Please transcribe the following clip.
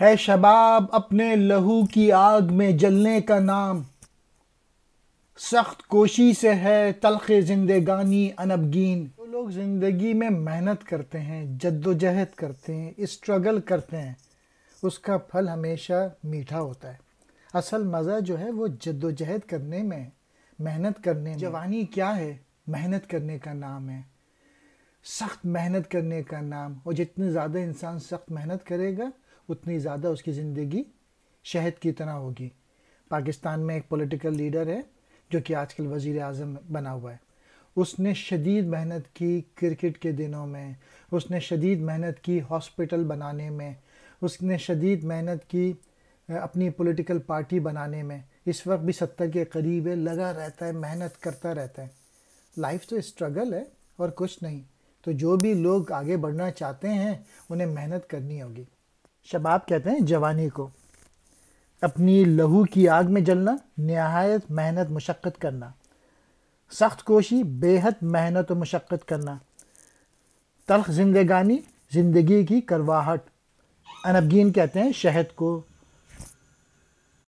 ہے شباب اپنے لہو کی آگ میں جلنے کا نام، سخت کوشی سے ہے تلخ زندگانی انبگین۔ جو لوگ زندگی میں محنت کرتے ہیں، جد و جہد کرتے ہیں، اسٹرگل کرتے ہیں، اس کا پھل ہمیشہ میٹھا ہوتا ہے۔ اصل مزہ جو ہے وہ جد و جہد کرنے میں، محنت کرنے میں۔ جوانی کیا ہے؟ محنت کرنے کا نام ہے، سخت محنت کرنے کا نام۔ اور جتنی زیادہ انسان سخت محنت کرے گا اتنی زیادہ اس کی زندگی شہد کی طرح ہوگی۔ پاکستان میں ایک پولیٹیکل لیڈر ہے جو کہ آج کل وزیر اعظم بنا ہوا ہے۔ اس نے شدید محنت کی کرکٹ کے دنوں میں، اس نے شدید محنت کی ہاسپٹل بنانے میں، اس نے شدید محنت کی اپنی پولیٹیکل پارٹی بنانے میں۔ اس وقت بھی 70 کے قریب ہے، لگا رہتا ہے، محنت کرتا رہتا ہے۔ لائف تو اسٹرگل ہے اور کچھ نہیں۔ تو جو بھی لوگ آگے بڑھنا چاہتے ہیں انہیں محنت کرنی ہوگی۔ شباب کہتے ہیں جوانی کو، اپنی لہو کی آگ میں جلنا، نہایت محنت مشقت کرنا، سخت کوشی، بے حد محنت و مشقت کرنا، تلخ زندگانی، زندگی کی کرواہٹ، انبگین کہتے ہیں شہد کو،